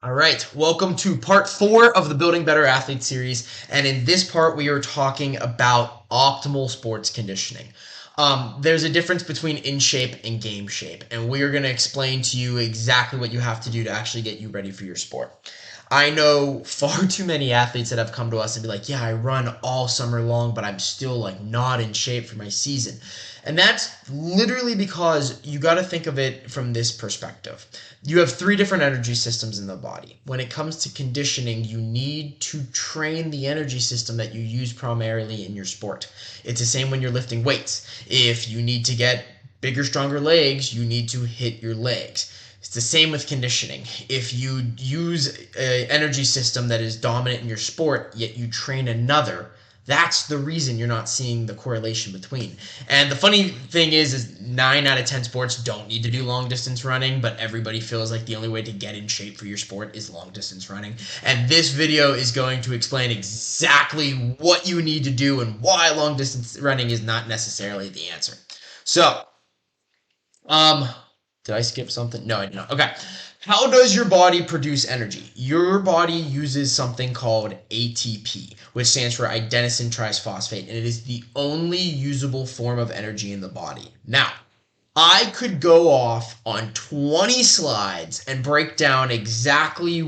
All right, welcome to part 4 of the Building Better Athlete series. And in this part, we are talking about optimal sports conditioning. There's a difference between in shape and game shape, and we are going to explain to you exactly what you have to do to actually get you ready for your sport. I know far too many athletes that have come to us and be like, yeah, I run all summer long, but I'm still like not in shape for my season. And that's literally because you got to think of it from this perspective. You have 3 different energy systems in the body. When it comes to conditioning, you need to train the energy system that you use primarily in your sport. It's the same when you're lifting weights. If you need to get bigger, stronger legs, you need to hit your legs. It's the same with conditioning. If you use an energy system that is dominant in your sport, yet you train another, that's the reason you're not seeing the correlation between. And the funny thing is 9 out of 10 sports don't need to do long distance running, but everybody feels like the only way to get in shape for your sport is long distance running. And this video is going to explain exactly what you need to do and why long distance running is not necessarily the answer. So, did I skip something? No, I did not. Okay. How does your body produce energy? Your body uses something called ATP, which stands for adenosine triphosphate, and it is the only usable form of energy in the body. Now, I could go off on 20 slides and break down exactly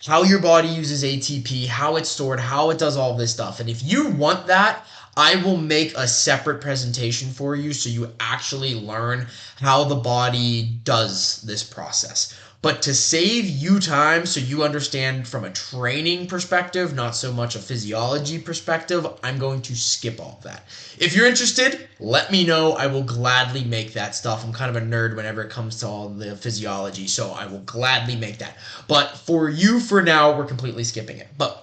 how your body uses ATP, how it's stored, how it does all this stuff. And if you want that, I will make a separate presentation for you so you actually learn how the body does this process. But to save you time so you understand from a training perspective, not so much a physiology perspective, I'm going to skip all of that. If you're interested, let me know. I will gladly make that stuff. I'm kind of a nerd whenever it comes to all the physiology, so I will gladly make that. But for you, for now, we're completely skipping it. But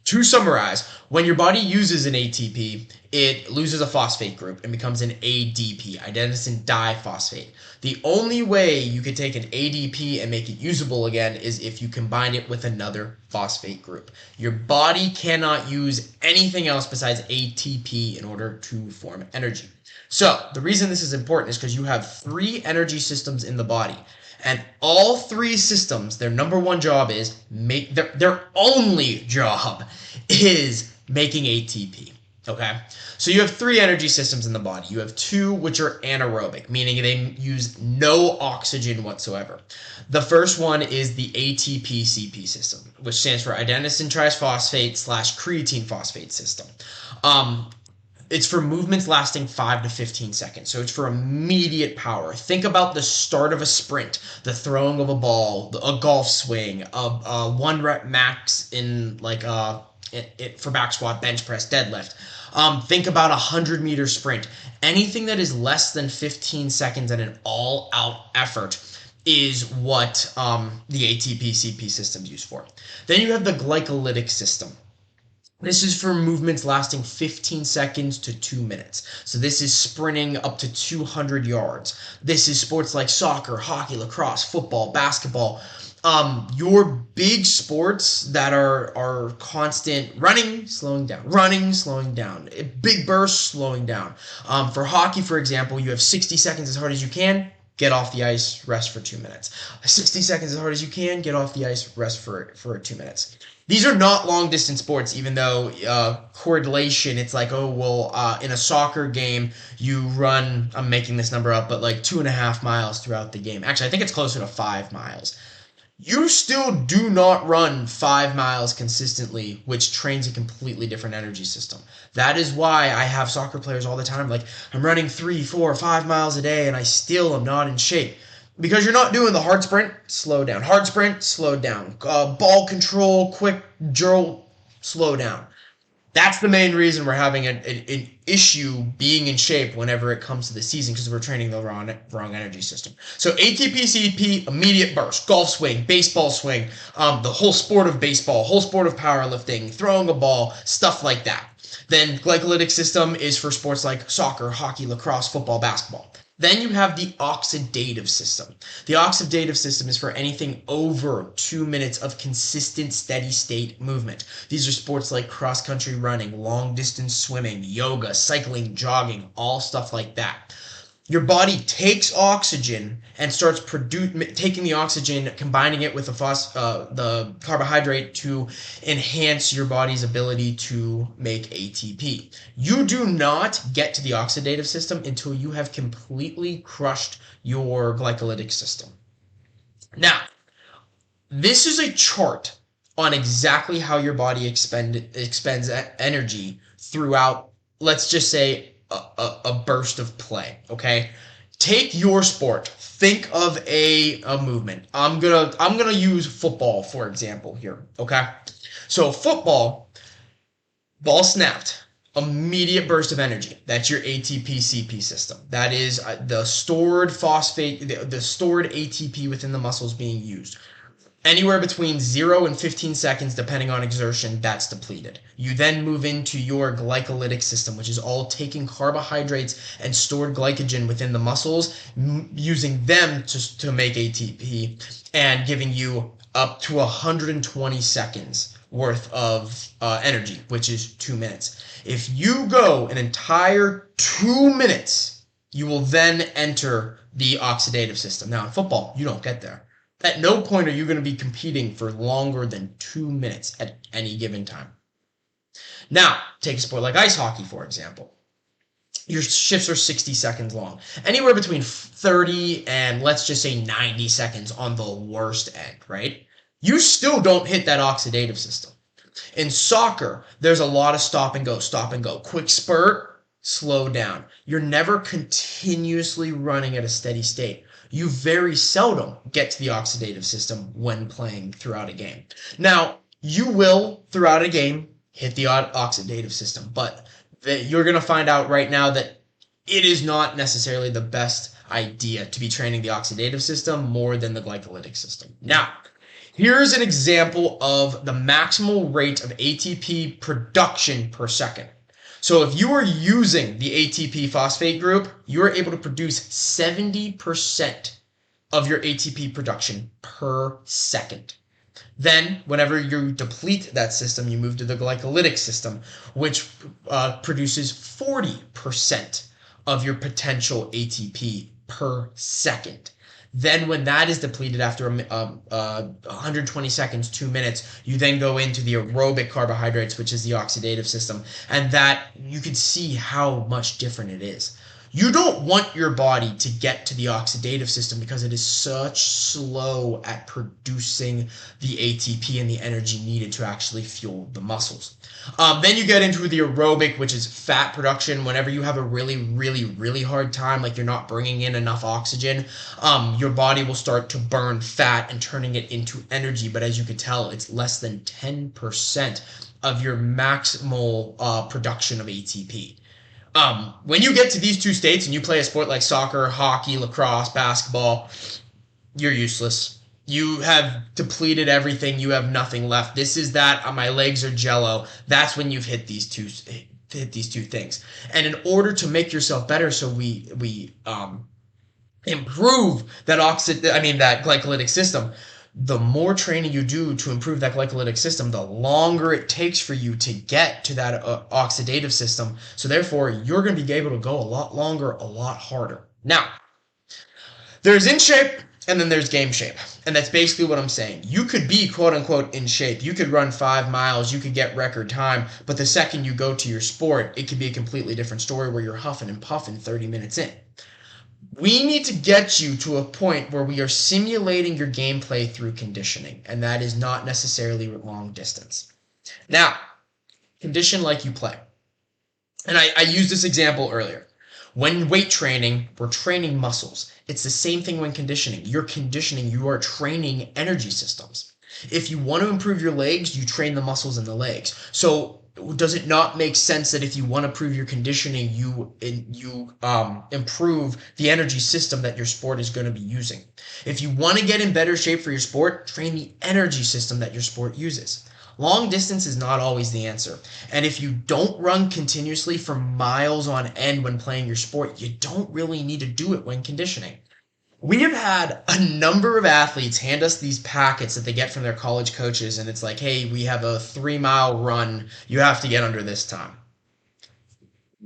to summarize, when your body uses an ATP, it loses a phosphate group and becomes an ADP, adenosine diphosphate. The only way you could take an ADP and make it usable again is if you combine it with another phosphate group. Your body cannot use anything else besides ATP in order to form energy. So the reason this is important is because you have 3 energy systems in the body. And all 3 systems, their number one job is their only job is making ATP. Okay? So you have 3 energy systems in the body. You have 2 which are anaerobic, meaning they use no oxygen whatsoever. The first one is the ATP CP system, which stands for adenosine triphosphate / creatine phosphate system. It's for movements lasting 5 to 15 seconds. So it's for immediate power. Think about the start of a sprint, the throwing of a ball, a golf swing, a 1 rep max in like for back squat, bench press, deadlift. Think about a 100-meter sprint. Anything that is less than 15 seconds and an all-out effort is what the ATP CP system is used for. Then you have the glycolytic system. This is for movements lasting 15 seconds to 2 minutes. So this is sprinting up to 200 yards. This is sports like soccer, hockey, lacrosse, football, basketball. Your big sports that are constant running, slowing down, big bursts, slowing down. For hockey, for example, you have 60 seconds as hard as you can, get off the ice, rest for 2 minutes. 60 seconds as hard as you can, get off the ice, rest for 2 minutes. These are not long-distance sports, even though correlation, it's like, oh, well, in a soccer game, you run, I'm making this number up, but like 2.5 miles throughout the game. Actually, I think it's closer to 5 miles. You still do not run 5 miles consistently, which trains a completely different energy system. That is why I have soccer players all the time, like, I'm running 3, 4, 5 miles a day, and I still am not in shape. Because you're not doing the hard sprint, slow down. Hard sprint, slow down. Ball control, quick drill, slow down. That's the main reason we're having an issue being in shape whenever it comes to the season, because we're training the wrong energy system. So ATP, CP, immediate burst, golf swing, baseball swing, the whole sport of baseball, whole sport of powerlifting, throwing a ball, stuff like that. Then glycolytic system is for sports like soccer, hockey, lacrosse, football, basketball. Then you have the oxidative system. The oxidative system is for anything over 2 minutes of consistent steady state movement. These are sports like cross-country running, long-distance swimming, yoga, cycling, jogging, all stuff like that. your body takes oxygen and starts taking the oxygen, combining it with the carbohydrate to enhance your body's ability to make ATP. You do not get to the oxidative system until you have completely crushed your glycolytic system. Now, this is a chart on exactly how your body expends energy throughout, let's just say, a burst of play. Okay, take your sport. Think of a movement. I'm gonna use football for example here. Okay, so football, ball snapped, immediate burst of energy. That's your ATP CP system. That is the stored phosphate, the stored ATP within the muscles being used. Anywhere between 0 and 15 seconds, depending on exertion, that's depleted. You then move into your glycolytic system, which is all taking carbohydrates and stored glycogen within the muscles, using them to make ATP, and giving you up to 120 seconds worth of energy, which is 2 minutes. If you go an entire 2 minutes, you will then enter the oxidative system. Now, in football, you don't get there. At no point are you going to be competing for longer than 2 minutes at any given time. Now, take a sport like ice hockey, for example. Your shifts are 60 seconds long. Anywhere between 30 and, let's just say, 90 seconds on the worst end, right? You still don't hit that oxidative system. In soccer, there's a lot of stop and go, quick spurt, slow down. You're never continuously running at a steady state. You very seldom get to the oxidative system when playing throughout a game. Now, you will, throughout a game, hit the oxidative system, but you're going to find out right now that it is not necessarily the best idea to be training the oxidative system more than the glycolytic system. Now, here's an example of the maximal rate of ATP production per second. So if you are using the ATP phosphate group, you are able to produce 70% of your ATP production per second. Then, whenever you deplete that system, you move to the glycolytic system, which produces 40% of your potential ATP per second. Then when that is depleted after 120 seconds, 2 minutes, you then go into the aerobic carbohydrates, which is the oxidative system. And that, you can see how much different it is. You don't want your body to get to the oxidative system because it is such slow at producing the ATP and the energy needed to actually fuel the muscles. Then you get into the aerobic, which is fat production. Whenever you have a really hard time, like you're not bringing in enough oxygen, your body will start to burn fat and turning it into energy. But as you can tell, it's less than 10% of your maximal production of ATP. When you get to these two states and you play a sport like soccer, hockey, lacrosse, basketball, you're useless. You have depleted everything. You have nothing left. This is that my legs are jello. That's when you've hit these two things. And in order to make yourself better, so we improve that glycolytic system, the more training you do to improve that glycolytic system, the longer it takes for you to get to that oxidative system. So therefore, you're going to be able to go a lot longer, a lot harder. Now, there's in shape and then there's game shape. And that's basically what I'm saying. You could be quote unquote in shape. You could run 5 miles. You could get record time. But the second you go to your sport, it could be a completely different story where you're huffing and puffing 30 minutes in. We need to get you to a point where we are simulating your gameplay through conditioning, and that is not necessarily long distance. Now, condition like you play. And I used this example earlier. When weight training, we're training muscles. It's the same thing when conditioning. You're conditioning, you are training energy systems. If you want to improve your legs, you train the muscles in the legs. So does it not make sense that if you want to improve your conditioning, you improve the energy system that your sport is going to be using? If you want to get in better shape for your sport, train the energy system that your sport uses. Long distance is not always the answer. And if you don't run continuously for miles on end when playing your sport, you don't really need to do it when conditioning. We have had a number of athletes hand us these packets that they get from their college coaches, and it's like, hey, we have a 3-mile run. You have to get under this time.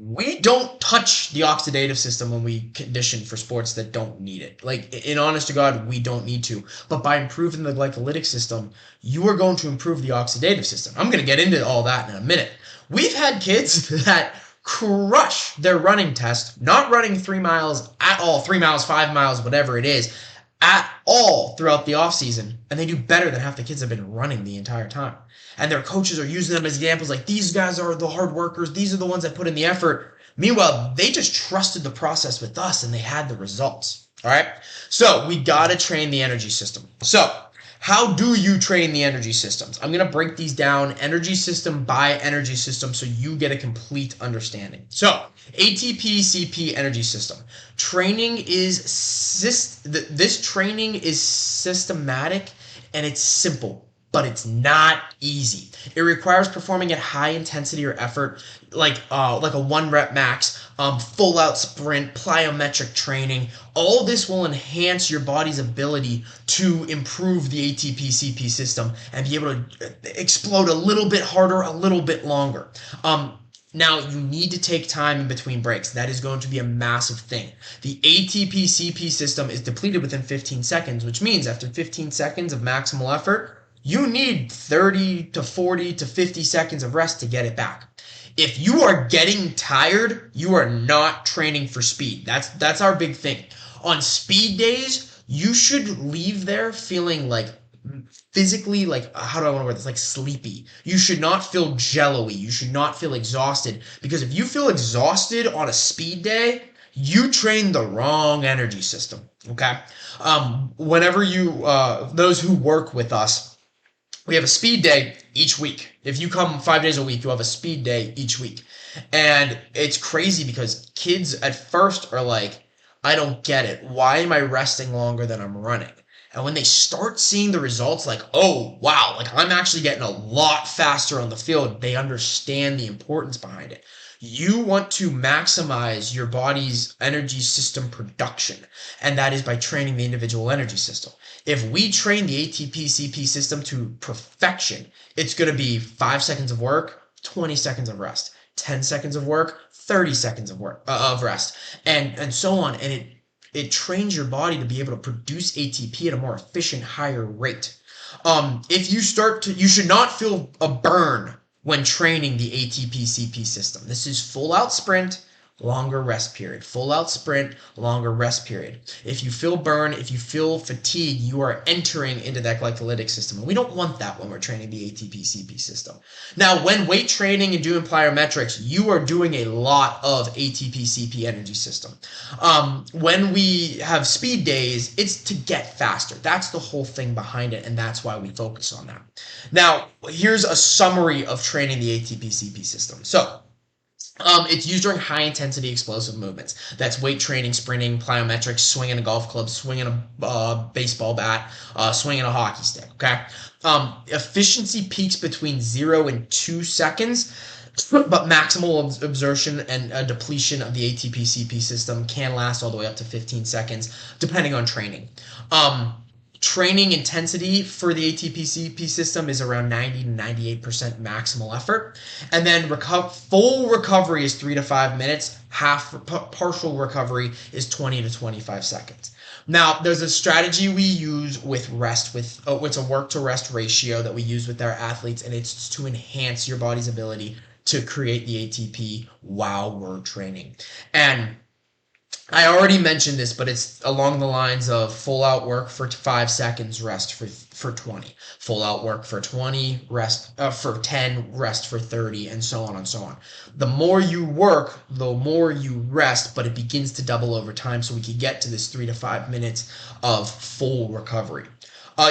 we don't touch the oxidative system when we condition for sports that don't need it. Like, in honest to God, we don't need to. But by improving the glycolytic system, you are going to improve the oxidative system. I'm going to get into all that in a minute. We've had kids that crush their running test, not running 3 miles at all, 3 miles, 5 miles, whatever it is, at all throughout the off season, and they do better than half the kids have been running the entire time. And their coaches are using them as examples, like, these guys are the hard workers, these are the ones that put in the effort. Meanwhile, they just trusted the process with us and they had the results. All right, so we gotta train the energy system. So how do you train the energy systems? I'm going to break these down energy system by energy system so you get a complete understanding. So, ATP CP energy system. Training is this training is systematic and it's simple, but it's not easy. It requires performing at high intensity or effort, like a 1 rep max, full out sprint, plyometric training. All this will enhance your body's ability to improve the ATP CP system and be able to explode a little bit harder, a little bit longer. Now, you need to take time in between breaks. That is going to be a massive thing. The ATP CP system is depleted within 15 seconds, which means after 15 seconds of maximal effort, you need 30 to 40 to 50 seconds of rest to get it back. If you are getting tired, you are not training for speed. That's our big thing. On speed days, you should leave there feeling like physically, like, how do I want to word this? Like sleepy. You should not feel jello-y. You should not feel exhausted, because if you feel exhausted on a speed day, you train the wrong energy system. Okay. Whenever you those who work with us, we have a speed day each week. If you come 5 days a week, you have a speed day each week. And it's crazy because kids at first are like, I don't get it. Why am I resting longer than I'm running? And when they start seeing the results, like, oh, wow, like I'm actually getting a lot faster on the field, they understand the importance behind it. You want to maximize your body's energy system production, and that is by training the individual energy system. If we train the ATP CP system to perfection, it's going to be 5 seconds of work, 20 seconds of rest, 10 seconds of work, 30 seconds of work of rest, and so on. And it trains your body to be able to produce ATP at a more efficient, higher rate. If you you should not feel a burn when training the ATP CP system. This is full out sprint, longer rest period. Full out sprint, longer rest period. If you feel burn, if you feel fatigue, you are entering into that glycolytic system. And we don't want that when we're training the ATP CP system. Now, when weight training and doing plyometrics, you are doing a lot of ATP CP energy system. When we have speed days, it's to get faster. That's the whole thing behind it, and that's why we focus on that. Now, here's a summary of training the ATP CP system. So, it's used during high-intensity explosive movements. That's weight training, sprinting, plyometrics, swinging a golf club, swinging a baseball bat, swinging a hockey stick, okay? Efficiency peaks between 0 and 2 seconds, but maximal absorption and depletion of the ATP CP system can last all the way up to 15 seconds, depending on training. Training intensity for the ATP CP system is around 90 to 98% maximal effort. And then full recovery is 3 to 5 minutes. Partial recovery is 20 to 25 seconds. Now, there's a strategy we use with rest, it's a work to rest ratio that we use with our athletes, and it's to enhance your body's ability to create the ATP while we're training. And I already mentioned this, but it's along the lines of full out work for 5 seconds, rest for 20. Full out work for 20, rest for 10, rest for 30, and so on and so on. The more you work, the more you rest, but it begins to double over time, so we can get to this 3 to 5 minutes of full recovery.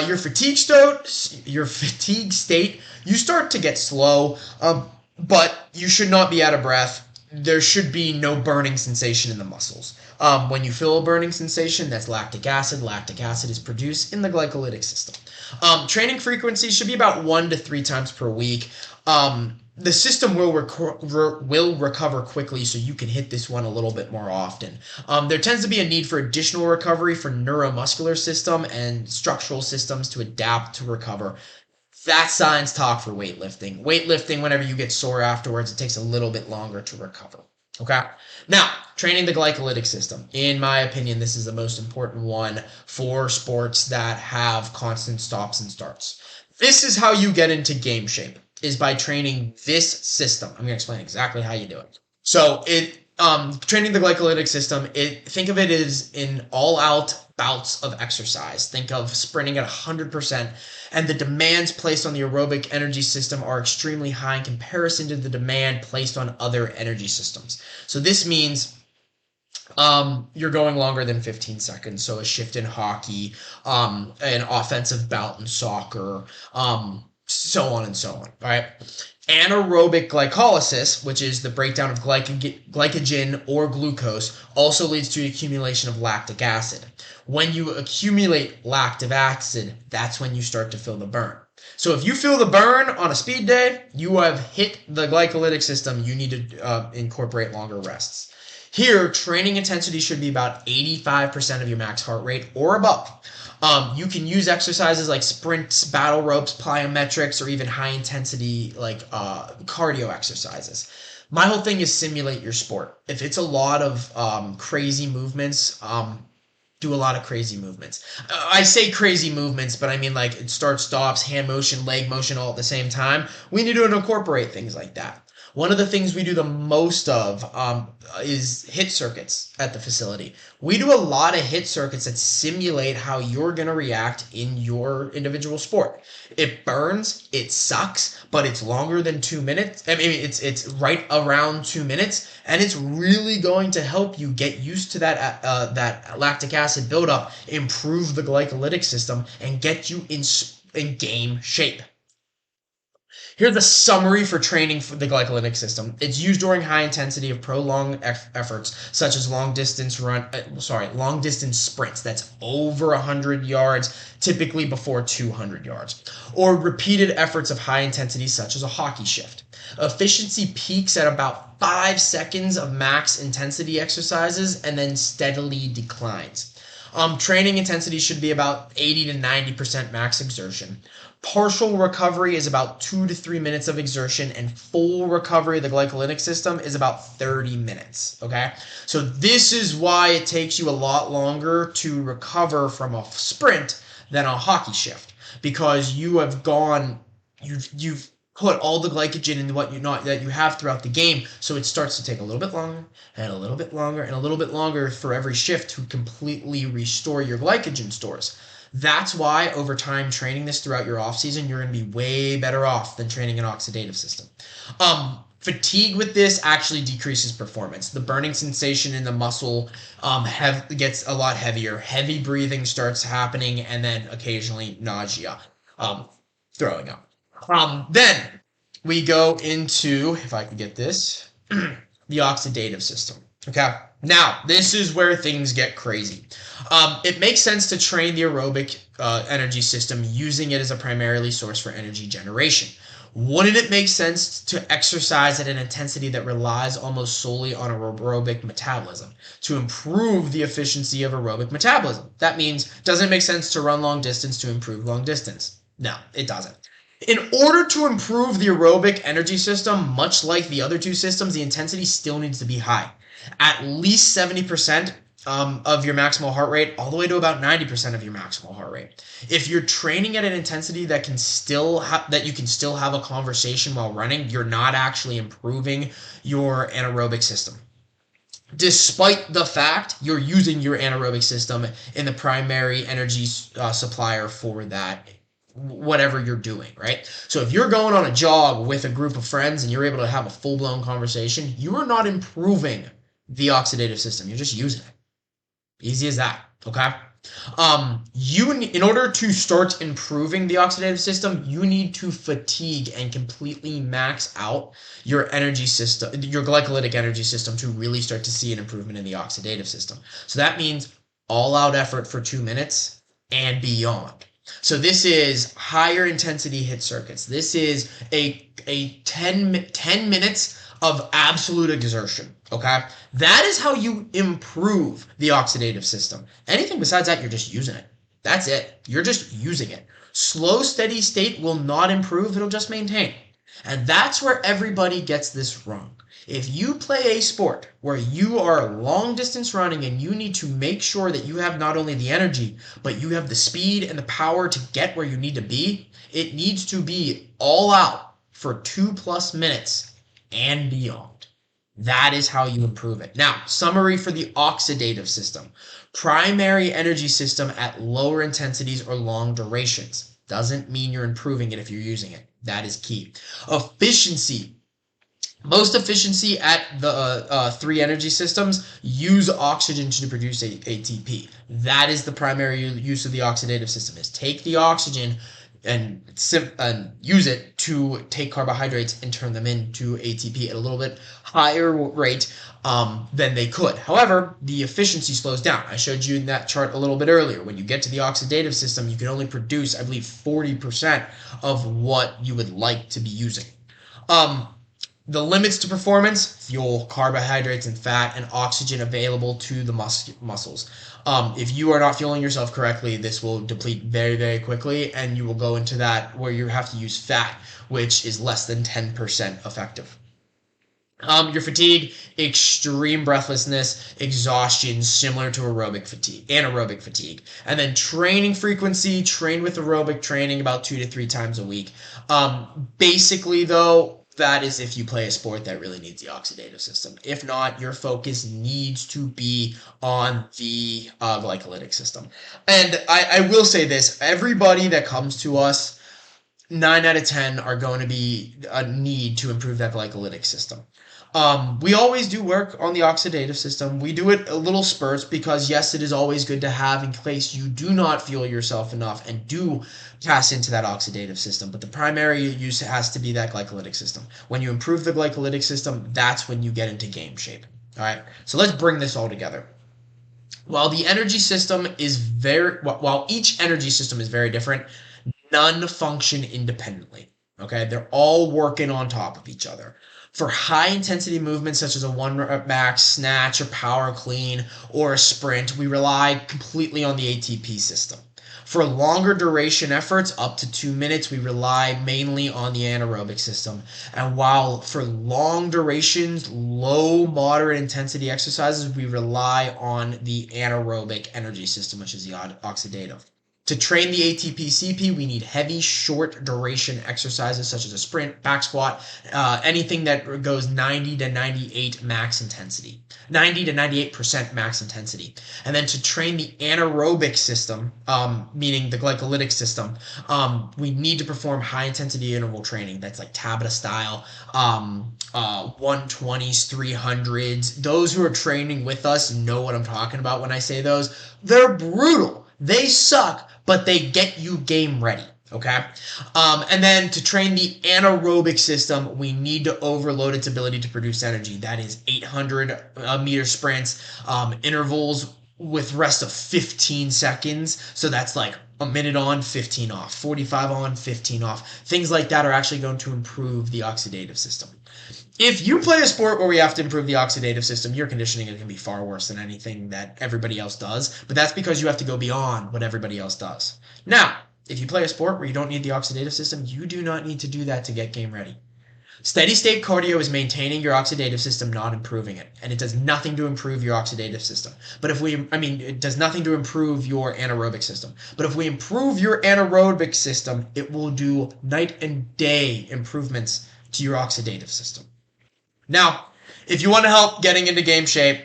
Your fatigue state, you start to get slow, but you should not be out of breath. There should be no burning sensation in the muscles. When you feel a burning sensation, that's lactic acid. Lactic acid is produced in the glycolytic system. Training frequency should be about 1 to 3 times per week. The system will recover quickly, so you can hit this one a little bit more often. There tends to be a need for additional recovery for neuromuscular system and structural systems to adapt to recover. That's science talk for weightlifting. Weightlifting, whenever you get sore afterwards, it takes a little bit longer to recover. Okay. Now, training the glycolytic system. In my opinion, this is the most important one for sports that have constant stops and starts. This is how you get into game shape, is by training this system. I'm going to explain exactly how you do it. So training the glycolytic system, think of it as in all-out bouts of exercise. Think of sprinting at 100%, and the demands placed on the aerobic energy system are extremely high in comparison to the demand placed on other energy systems. So this means you're going longer than 15 seconds. So a shift in hockey, an offensive bout in soccer, so on and so on. All right. Anaerobic glycolysis, which is the breakdown of glycogen or glucose, also leads to accumulation of lactic acid. When you accumulate lactic acid, that's when you start to feel the burn. So if you feel the burn on a speed day, you have hit the glycolytic system. You need to incorporate longer rests. Here, training intensity should be about 85% of your max heart rate or above. You can use exercises like sprints, battle ropes, plyometrics, or even high intensity like cardio exercises. My whole thing is simulate your sport. If it's a lot of crazy movements, do a lot of crazy movements. I say crazy movements, but I mean like start, stops, hand motion, leg motion all at the same time. We need to incorporate things like that. One of the things we do the most of is hit circuits at the facility. We do a lot of hit circuits that simulate how you're going to react in your individual sport. It burns, it sucks, but it's longer than 2 minutes. I mean, it's right around 2 minutes, and it's really going to help you get used to that lactic acid buildup, improve the glycolytic system, and get you in game shape. Here's a summary for training for the glycolytic system. It's used during high intensity of prolonged efforts, such as long distance sprints. That's over 100 yards, typically before 200 yards, or repeated efforts of high intensity, such as a hockey shift. Efficiency peaks at about 5 seconds of max intensity exercises and then steadily declines. Training intensity should be about 80 to 90% max exertion. Partial recovery is about 2 to 3 minutes of exertion, and full recovery of the glycolytic system is about 30 minutes, okay? So this is why it takes you a lot longer to recover from a sprint than a hockey shift, because you've put all the glycogen in that you have throughout the game, so it starts to take a little bit longer and a little bit longer and a little bit longer for every shift to completely restore your glycogen stores. That's why over time training this throughout your off season, you're going to be way better off than training an oxidative system. Fatigue with this actually decreases performance. The burning sensation in the muscle gets a lot heavier. Heavy breathing starts happening, and then occasionally nausea, throwing up. Then we go into, if I can get this, the oxidative system. Okay, now this is where things get crazy. It makes sense to train the aerobic energy system using it as a primarily source for energy generation. Wouldn't it make sense to exercise at an intensity that relies almost solely on aerobic metabolism to improve the efficiency of aerobic metabolism? That means, doesn't it make sense to run long distance to improve long distance? No, it doesn't. In order to improve the aerobic energy system, much like the other two systems, the intensity still needs to be high. At least 70% of your maximal heart rate, all the way to about 90% of your maximal heart rate. If you're training at an intensity that you can still have a conversation while running, you're not actually improving your anaerobic system, despite the fact you're using your anaerobic system in the primary energy supplier for that whatever you're doing, right? So if you're going on a jog with a group of friends and you're able to have a full-blown conversation, you are not improving the oxidative system. You're just using it. Easy as that, okay? In order to start improving the oxidative system, you need to fatigue and completely max out your energy system, your glycolytic energy system, to really start to see an improvement in the oxidative system. So that means all-out effort for 2 minutes and beyond. So this is higher intensity hit circuits. This is a 10 minutes of absolute exertion, okay? That is how you improve the oxidative system. Anything besides that, you're just using it. That's it. You're just using it. Slow, steady state will not improve. It'll just maintain. And that's where everybody gets this wrong. If you play a sport where you are long distance running and you need to make sure that you have not only the energy, but you have the speed and the power to get where you need to be, it needs to be all out for 2+ minutes and beyond. That is how you improve it. Now, summary for the oxidative system. Primary energy system at lower intensities or long durations. Doesn't mean you're improving it if you're using it. That is key. Efficiency. Most efficiency at the 3 energy systems use oxygen to produce ATP. That is the primary use of the oxidative system, is take the oxygen and use it to take carbohydrates and turn them into ATP at a little bit higher rate than they could. However, the efficiency slows down. I showed you in that chart a little bit earlier. When you get to the oxidative system, you can only produce, I believe, 40% of what you would like to be using. The limits to performance: fuel, carbohydrates, and fat, and oxygen available to the muscles. If you are not fueling yourself correctly, this will deplete very, very quickly, and you will go into that where you have to use fat, which is less than 10% effective. Your fatigue: extreme breathlessness, exhaustion, similar to anaerobic fatigue. And then training frequency: train with aerobic training about 2 to 3 times a week. Basically, though, that is if you play a sport that really needs the oxidative system. If not, your focus needs to be on the glycolytic system. And I will say this: everybody that comes to us, 9 out of 10 are going to be a need to improve that glycolytic system. We always do work on the oxidative system. We do it a little spurts because, yes, it is always good to have in case you do not fuel yourself enough and do pass into that oxidative system. But the primary use has to be that glycolytic system. When you improve the glycolytic system, that's when you get into game shape. All right, so let's bring this all together. While each energy system is very different, none function independently. Okay, they're all working on top of each other. For high-intensity movements such as a 1-rep max, snatch, or power clean, or a sprint, we rely completely on the ATP system. For longer duration efforts, up to 2 minutes, we rely mainly on the anaerobic system. And while for long durations, low, moderate intensity exercises, we rely on the anaerobic energy system, which is the oxidative. To train the ATP CP, we need heavy, short duration exercises such as a sprint, back squat, anything that goes 90 to 98 max intensity, 90 to 98% max intensity. And then to train the anaerobic system, meaning the glycolytic system, we need to perform high intensity interval training. That's like Tabata style, 120s, 300s. Those who are training with us know what I'm talking about when I say those. They're brutal. They suck, but they get you game ready, okay? And then to train the anaerobic system, we need to overload its ability to produce energy. That is 800-meter sprints, intervals with rest of 15 seconds. So that's like a minute on, 15 off, 45 on, 15 off. Things like that are actually going to improve the oxidative system. If you play a sport where we have to improve the oxidative system, your conditioning is going to be far worse than anything that everybody else does, but that's because you have to go beyond what everybody else does. Now, if you play a sport where you don't need the oxidative system, you do not need to do that to get game ready. Steady state cardio is maintaining your oxidative system, not improving it, and it does nothing to improve your oxidative system. But it does nothing to improve your anaerobic system. But if we improve your anaerobic system, it will do night and day improvements to your oxidative system. Now, if you want to help getting into game shape,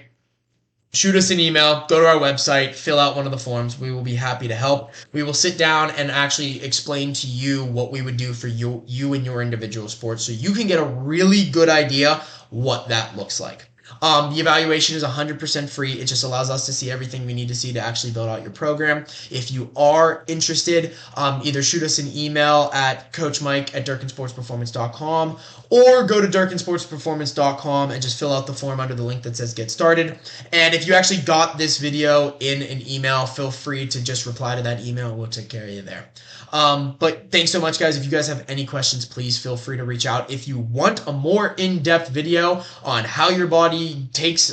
shoot us an email, go to our website, fill out one of the forms. We will be happy to help. We will sit down and actually explain to you what we would do for you and your individual sport so you can get a really good idea what that looks like. The evaluation is 100% free. It just allows us to see everything we need to see to actually build out your program. If you are interested, either shoot us an email at coachmike@durkinsportsperformance.com or go to durkinsportsperformance.com and just fill out the form under the link that says get started. And if you actually got this video in an email, feel free to just reply to that email and we'll take care of you there. But thanks so much, guys. If you guys have any questions, please feel free to reach out. If you want a more in-depth video on how your body body takes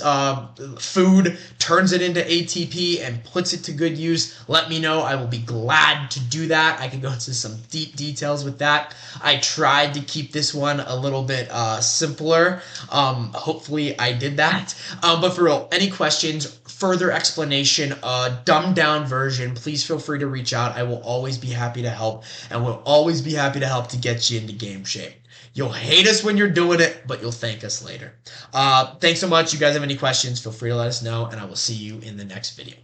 food, turns it into ATP, and puts it to good use, let me know. I will be glad to do that. I can go into some deep details with that. I tried to keep this one a little bit simpler. Hopefully I did that. But for real, any questions, further explanation, dumbed down version, please feel free to reach out. I will always be happy to help, and will always be happy to help to get you into game shape. You'll hate us when you're doing it, but you'll thank us later. Thanks so much. You guys have any questions, feel free to let us know, and I will see you in the next video.